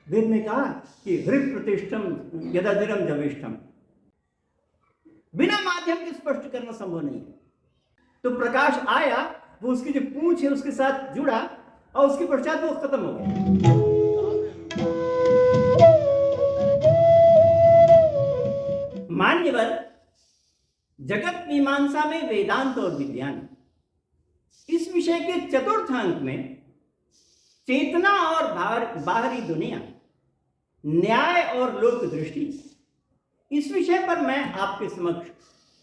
वेद में कहा कि हृदय प्रतिष्ठम यदादिरम जविष्ठम, बिना माध्यम के स्पष्ट करना संभव नहीं है। तो प्रकाश आया, वो उसकी जो पूंछ है उसके साथ जुड़ा और उसके पश्चात वो खत्म हो गया। मान्यवर जगत मीमांसा में वेदांत और विज्ञान, इस विषय के चतुर्थ अंक में चेतना और बाहरी दुनिया, न्याय और लोक दृष्टि, इस विषय पर मैं आपके समक्ष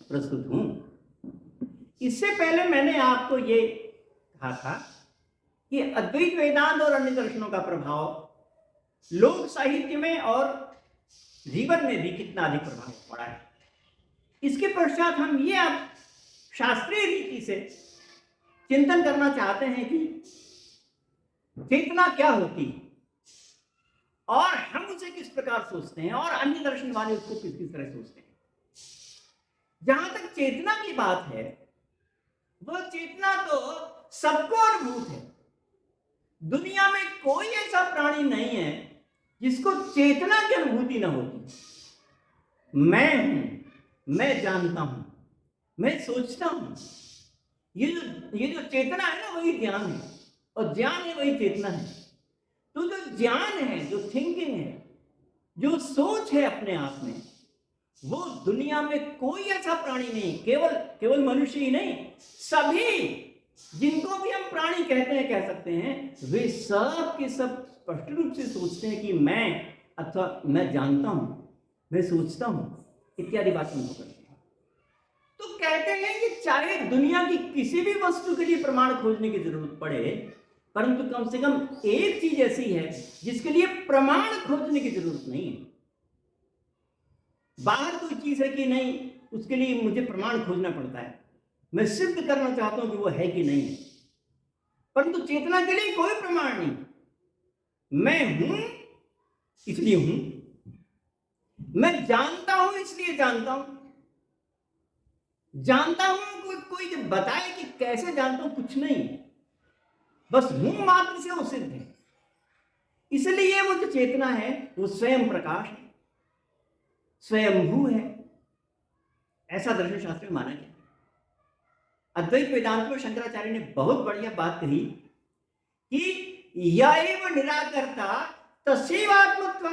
प्रस्तुत हूं। इससे पहले मैंने आपको ये कहा था कि अद्वैत वेदांत और अन्य दर्शनों का प्रभाव लोक साहित्य में और जीवन में भी कितना अधिक प्रभाव पड़ा है। इसके पश्चात हम ये अब शास्त्रीय रीति से चिंतन करना चाहते हैं कि चेतना क्या होती है और हम उसे किस प्रकार सोचते हैं और अन्य दर्शन वाले उसको किस किस तरह सोचते हैं। जहां तक चेतना की बात है, वह चेतना तो सबको अनुभूत है। दुनिया में कोई ऐसा प्राणी नहीं है जिसको चेतना की अनुभूति न होती। मैं हूं, मैं जानता हूं, मैं सोचता हूं। ये जो चेतना है ना, वही ज्ञान है, और ज्ञान है वही चेतना है। तो जो ज्ञान है, जो थिंकिंग है, जो सोच है अपने आप में, वो दुनिया में कोई ऐसा प्राणी नहीं, केवल मनुष्य ही नहीं, सभी जिनको भी हम प्राणी कहते हैं, कह सकते हैं, वे सब के सब स्पष्ट रूप से सोचते हैं कि मैं, अथवा मैं जानता हूं, मैं सोचता हूं, इत्यादि बातें हम करते हैं। तो कहते हैं कि चाहे दुनिया की किसी भी वस्तु के लिए प्रमाण खोजने की जरूरत पड़े, परंतु कम से कम एक चीज ऐसी है जिसके लिए प्रमाण खोजने की जरूरत नहीं है। बाहर कोई चीज है कि नहीं, उसके लिए मुझे प्रमाण खोजना पड़ता है, मैं सिद्ध करना चाहता हूं कि वो है कि नहीं है। परंतु चेतना के लिए कोई प्रमाण नहीं। मैं हूं इसलिए हूं, मैं जानता हूं इसलिए जानता हूं। जानता हूं, कोई बताए कि कैसे जानता हूं, कुछ नहीं, बस हूं मात्र से वो सिद्ध है। इसलिए वो जो चेतना है वो स्वयं प्रकाश है, स्वयंभू है। ऐसा दर्शन शास्त्र में माना गया। अद्वैत वेदांत में शंकराचार्य ने बहुत बढ़िया बात कही कि यैव निराकर्ता तस्यैवात्मत्वा।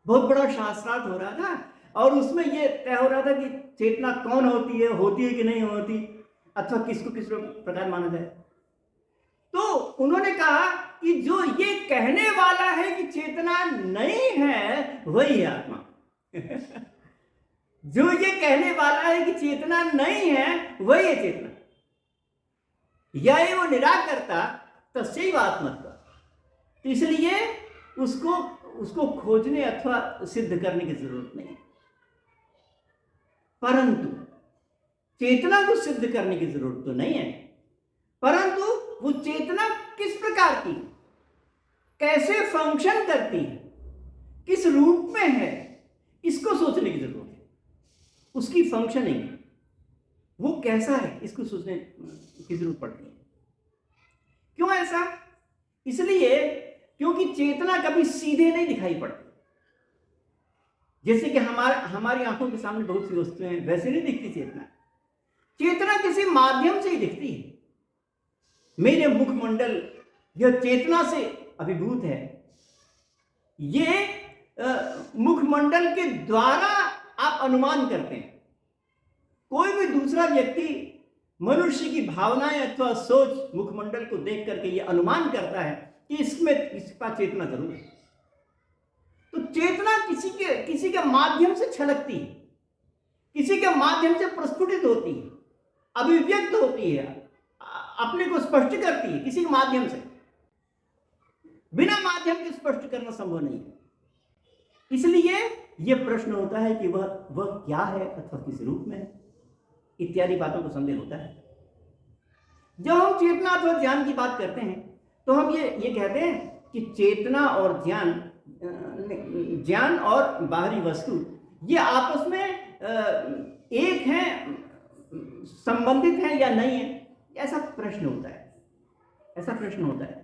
बहुत बड़ा शास्त्रार्थ हो रहा था और उसमें ये तय हो रहा था कि चेतना कौन होती है कि नहीं होती, अथवा किसको किस प्रकार माना जाए। तो उन्होंने कहा कि जो ये कहने वाला है कि चेतना नहीं है, वही है आत्मा। जो ये कहने वाला है कि चेतना नहीं है, वही है चेतना। यह वो निराकर्ता तस्यैवात्मत्वा। इसलिए उसको खोजने अथवा सिद्ध करने की जरूरत नहीं। परंतु चेतना को सिद्ध करने की जरूरत तो नहीं है, परंतु वो चेतना किस प्रकार की, कैसे फंक्शन करती है, किस रूप में है, इसको सोचने की जरूरत है। उसकी फंक्शनिंग, वो कैसा है, इसको सोचने की जरूरत पड़ती है। क्यों ऐसा? इसलिए क्योंकि चेतना कभी सीधे नहीं दिखाई पड़ती। जैसे कि हमारी आंखों के सामने बहुत सी वस्तुएं हैं, वैसे नहीं दिखती चेतना। चेतना किसी माध्यम से ही दिखती है। मेरे मुखमंडल यह चेतना से अभिभूत है। ये मुखमंडल के द्वारा आप अनुमान करते हैं। कोई भी दूसरा व्यक्ति मनुष्य की भावनाएं अथवा सोच मुखमंडल को देख करके ये अनुमान करता है कि इसमें इसका चेतना जरूर है। तो चेतना किसी के माध्यम से छलकती है, किसी के माध्यम से प्रस्फुटित होती है, अभिव्यक्त होती है, अपने को स्पष्ट करती है किसी के माध्यम से। बिना माध्यम के स्पष्ट करना संभव नहीं है। इसलिए यह प्रश्न होता है कि वह क्या है अथवा किस रूप में है, इत्यादि बातों को संदेह होता है। जब हम चेतना अथवा ज्ञान की बात करते हैं तो हम ये कहते हैं कि चेतना और ज्ञान और बाहरी वस्तु ये आपस में एक हैं, संबंधित हैं या नहीं है, ऐसा प्रश्न होता है।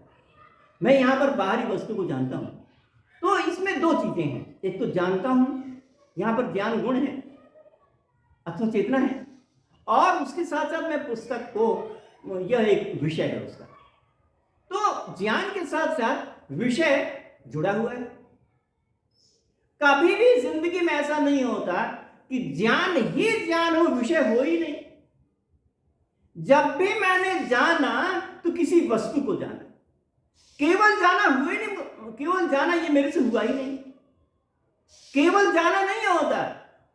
मैं यहां पर बाहरी वस्तु को जानता हूं। तो इसमें दो चीजें हैं, एक तो जानता हूं, यहां पर ज्ञान गुण है अथवा चेतना है, और उसके साथ साथ मैं पुस्तक को, यह एक विषय है उसका। तो ज्ञान के साथ साथ विषय जुड़ा हुआ है। कभी भी जिंदगी में ऐसा नहीं होता कि ज्ञान ही ज्ञान हो, विषय हो ही नहीं। जब भी मैंने जाना तो किसी वस्तु को जाना, केवल जाना हुआ ही नहीं, केवल जाना ये मेरे से हुआ ही नहीं। केवल जाना नहीं होता,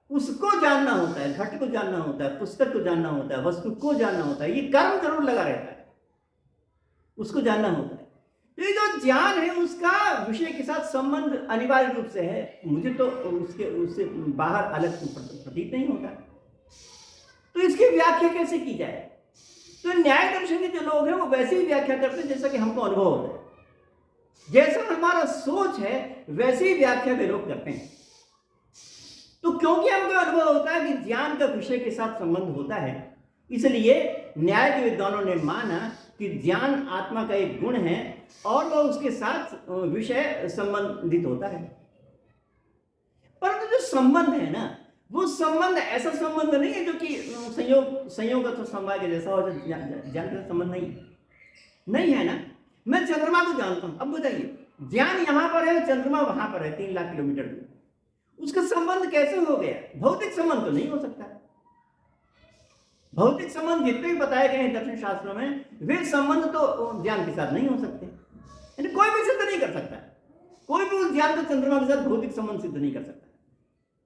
उसको जानना होता है, घट को जानना होता है, पुस्तक को जानना होता है, वस्तु को जानना होता है। ये कर्म जरूर लगा रहता है, उसको जानना होता है। तो ये जो ज्ञान है उसका विषय के साथ संबंध अनिवार्य रूप से है। मुझे तो उससे बाहर अलग प्रतीत नहीं होता। तो इसकी व्याख्या कैसे की जाए? तो न्याय दर्शन के जो लोग हैं वो वैसे ही व्याख्या करते हैं जैसा कि हमको अनुभव होता है। जैसा हमारा सोच है वैसे ही व्याख्या वे लोग करते हैं। तो क्योंकि हमको अनुभव होता है कि ज्ञान का विषय के साथ संबंध होता है, इसलिए न्याय के विद्वानों ने माना कि ज्ञान आत्मा का एक गुण है और वह उसके साथ विषय संबंधित होता है। परंतु जो संबंध है ना, वो संबंध ऐसा संबंध नहीं है जो कि संयोग अथवा समवाय के जैसा हो, ज्ञान का संबंध नहीं है ना। मैं चंद्रमा को जानता हूं, अब बताइए ज्ञान यहां पर है, चंद्रमा वहां पर है 3 लाख किलोमीटर दूर, उसका संबंध कैसे हो गया? भौतिक संबंध तो नहीं हो सकता। भौतिक संबंध जितने भी बताए गए हैं दर्शन शास्त्रों में, वे संबंध तो ज्ञान के साथ नहीं हो सकते। यानी कोई भी सिद्ध नहीं कर सकता, कोई भी उस ज्ञान का चंद्रमा के साथ भौतिक संबंध सिद्ध नहीं कर सकता।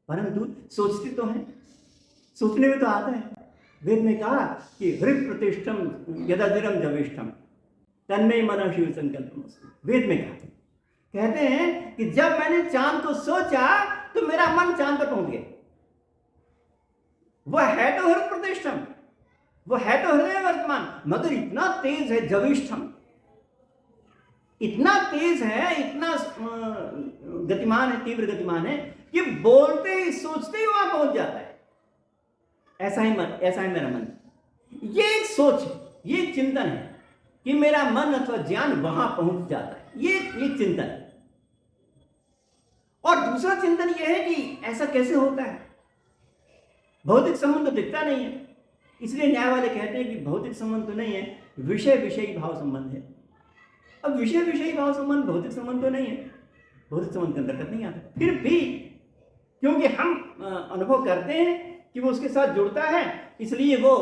परंतु सोचते तो हैं, सोचने में तो आता है। वेद में कहा कि हृदय प्रतिष्ठम यदादिरम जविष्ठम तन्मय मन शिव संकल्पमस्तु। वेद में कहा, कहते हैं कि जब मैंने चांद को सोचा तो मेरा मन चांद पर पहुंच गया। वह है तो हृदय प्रतिष्ठम, वह है तो हृदय वर्तमान, मगर इतना तेज है जविष्ठम, इतना तेज है, इतना गतिमान है, तीव्र गतिमान है कि बोलते ही सोचते ही वहां पहुंच जाता है। ऐसा है मेरा मन। ये एक सोच है, ये एक चिंतन है कि मेरा मन अथवा ज्ञान वहां पहुंच जाता है। ये एक चिंतन है। और दूसरा चिंतन यह है कि ऐसा कैसे होता है? भौतिक संबंध तो दिखता नहीं है, इसलिए न्याय वाले कहते हैं कि भौतिक संबंध तो नहीं है, विषय विषयी भाव संबंध है। अब विषय विषयी भाव संबंध भौतिक संबंध तो नहीं है, भौतिक संबंध के अंतर्गत नहीं आता। फिर भी क्योंकि हम अनुभव करते हैं कि वो उसके साथ जुड़ता है, इसलिए वो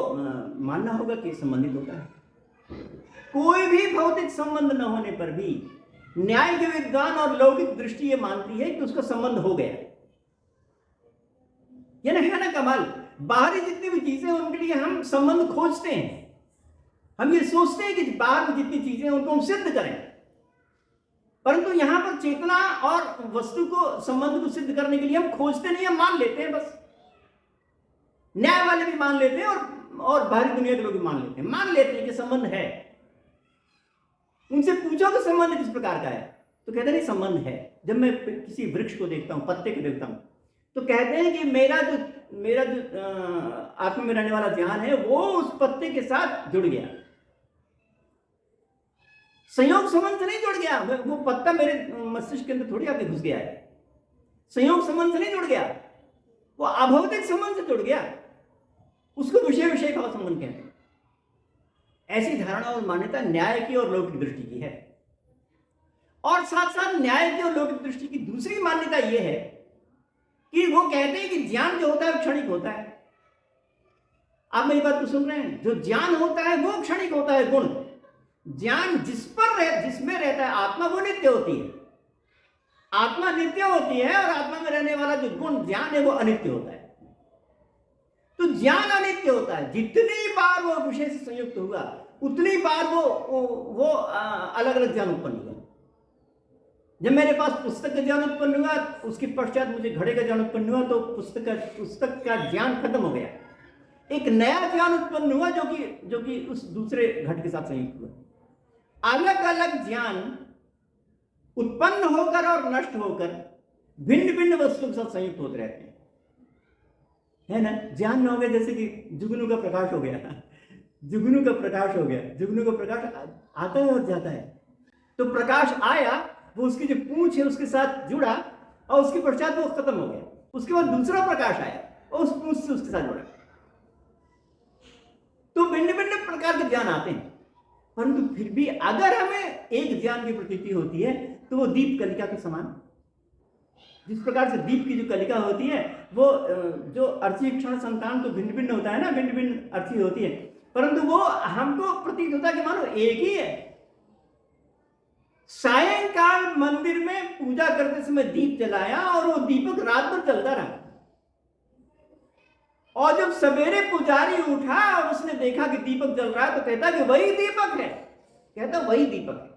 मानना होगा कि संबंधित होता है। कोई भी भौतिक संबंध न होने पर भी न्याय के विद्वान और लौकिक दृष्टि ये मानती है कि उसका संबंध हो गया। ये है ना कमाल। बाहरी जितनी भी चीजें उनके लिए हम संबंध खोजते हैं, हम ये सोचते हैं कि बाहर में जितनी चीजें उनको हम सिद्ध करें, परंतु यहां पर चेतना और वस्तु को, संबंध को सिद्ध करने के लिए हम खोजते नहीं, हम मान लेते हैं बस। न्याय वाले भी मान लेते हैं और बाहरी दुनिया के लोग भी मान लेते हैं कि संबंध है। उनसे पूछो कि संबंध किस प्रकार का है, तो कहते नहीं संबंध है। जब मैं किसी वृक्ष को देखता हूं, पत्ते को देखता हूं, तो कहते हैं कि मेरा जो आत्मा में रहने वाला ध्यान है वो उस पत्ते के साथ जुड़ गया। संयोग संबंध से नहीं जुड़ गया, वो पत्ता मेरे मस्तिष्क के अंदर थोड़ी आके घुस गया है। संयोग संबंध से नहीं जुड़ गया, वो अभौतिक संबंध से जुड़ गया। उसको विषय विषय भाव संबंध कहते हैं। ऐसी धारणा और मान्यता न्याय की और लौकिक दृष्टि की है। और साथ साथ न्याय की और लौकिक दृष्टि की दूसरी मान्यता यह है कि वो कहते हैं कि ज्ञान जो होता है क्षणिक होता है। आप मेरी बात को सुन रहे हैं? जो ज्ञान होता है वो क्षणिक होता है, गुण। ज्ञान जिसमें रहता है आत्मा, वो नित्य होती है। आत्मा नित्य होती है और आत्मा में रहने वाला जो गुण ज्ञान है वो अनित्य होता है। तो ज्ञान अनित्य होता है। जितनी बार वो विषय से संयुक्त हुआ उतनी बार वो अलग अलग ज्ञान उत्पन्न हुआ। जब मेरे पास पुस्तक का ज्ञान उत्पन्न हुआ, उसके पश्चात मुझे घड़े का ज्ञान उत्पन्न हुआ, तो पुस्तक का ज्ञान खत्म हो गया। एक नया ज्ञान उत्पन्न हुआ जो कि उस दूसरे घट के साथ संयुक्त हुआ। अलग अलग ज्ञान उत्पन्न होकर और नष्ट होकर भिन्न भिन्न वस्तुओं के साथ संयुक्त होते रहते हैं, है ना। ज्ञान में हो गया जैसे कि जुगनू का प्रकाश हो गया, जुगनू का प्रकाश आता है और जाता है। तो प्रकाश आया, वो उसकी जो पूंछ है उसके साथ जुड़ा और उसके पश्चात वो खत्म हो गया। उसके बाद दूसरा प्रकाश आया और उस पूंछ से उसके साथ जुड़ा। तो भिन्न भिन्न प्रकार के ज्ञान आते हैं, परंतु फिर भी अगर हमें एक ज्ञान की प्रतीति होती है तो वो दीप कलिका के समान। जिस प्रकार से दीप की जो कलिका होती है, वो जो अर्थी क्षण संतान तो भिन्न भिन्न होता है ना, भिन्न भिन्न अर्थी होती है, परंतु वो हमको प्रतीत होता है कि मानो एक ही है। सायंकाल मंदिर में पूजा करते समय दीप जलाया और वो दीपक रात भर चलता रहा, और जब सवेरे पुजारी उठा और उसने देखा कि दीपक जल रहा है तो कहता कि वही दीपक है, कहता वही दीपक है।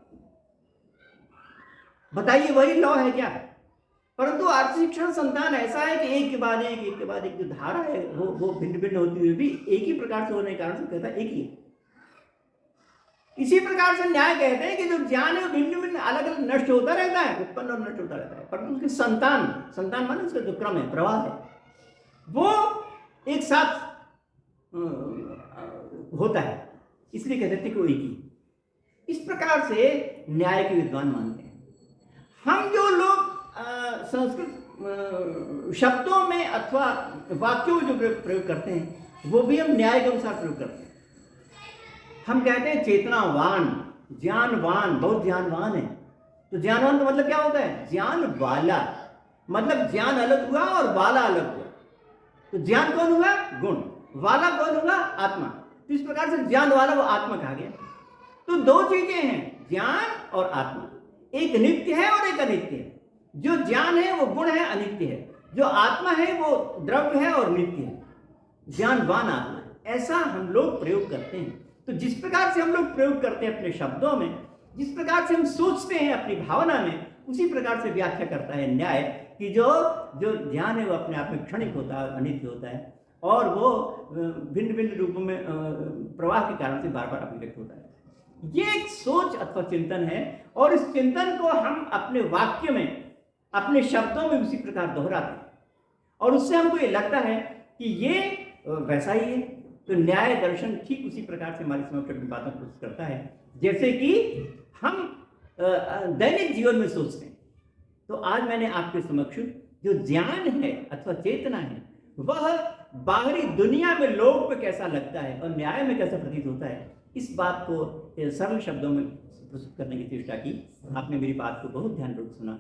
बताइए वही लौ है क्या? परंतु आर्थिक संतान ऐसा है कि एक के बाद एक जो धारा है वो भिन्न भिन्न होती हुई भी एक ही प्रकार से होने के कारण से कहता है एक ही है। इसी प्रकार से न्याय कहते हैं कि जो ज्ञान है वो भिन्न भिन्न अलग अलग नष्ट होता रहता है, उत्पन्न और नष्ट होता रहता है, परंतु उसकी संतान माने उसका जो क्रम है, प्रवाह है, वो एक साथ होता है। इसलिए कहते थे कि वो एक ही। इस प्रकार से न्याय के विद्वान मानते हैं। हम जो लोग संस्कृत शब्दों में अथवा वाक्यों में जो प्रयोग करते हैं वो भी हम न्याय के अनुसार प्रयोग करते हैं। हम कहते हैं चेतनावान, ज्ञानवान, बहुत ज्ञानवान है। तो ज्ञानवान का मतलब क्या होता है? ज्ञान वाला, मतलब ज्ञान अलग हुआ और वाला अलग हुआ। तो ज्ञान कौन हुआ? गुण। वाला कौन हुआ? आत्मा। तो इस प्रकार से ज्ञान वाला वो आत्मा कहा गया। तो दो चीजें हैं, ज्ञान और आत्मा। एक नित्य है और एक अनित्य है। जो ज्ञान है वो गुण है, अनित्य है। जो आत्मा है वो द्रव्य है और नित्य है, ज्ञानवान आत्मा। ऐसा हम लोग प्रयोग करते हैं। तो जिस प्रकार से हम लोग प्रयोग करते हैं अपने शब्दों में, जिस प्रकार से हम सोचते हैं अपनी भावना में, उसी प्रकार से व्याख्या करता है न्याय कि जो ज्ञान है वो अपने आप में क्षणिक होता है, अनित्य होता है, और वो भिन्न भिन्न रूपों में प्रवाह के कारण से बार बार अभिव्यक्त होता है। ये एक सोच अथवा चिंतन है, और इस चिंतन को हम अपने वाक्य में, अपने शब्दों में उसी प्रकार दोहराते हैं, और उससे हमको ये लगता है कि ये वैसा ही है। तो न्याय दर्शन ठीक उसी प्रकार से हमारे समक्ष अपनी बातों को प्रस्तुत करता है जैसे कि हम दैनिक जीवन में सोचते हैं। तो आज मैंने आपके समक्ष जो ज्ञान है अथवा चेतना है वह बाहरी दुनिया में लोग पे कैसा लगता है और न्याय में कैसा प्रतीत होता है, इस बात को सरल शब्दों में प्रस्तुत करने की चेष्टा की। आपने मेरी बात को बहुत ध्यानपूर्वक सुना।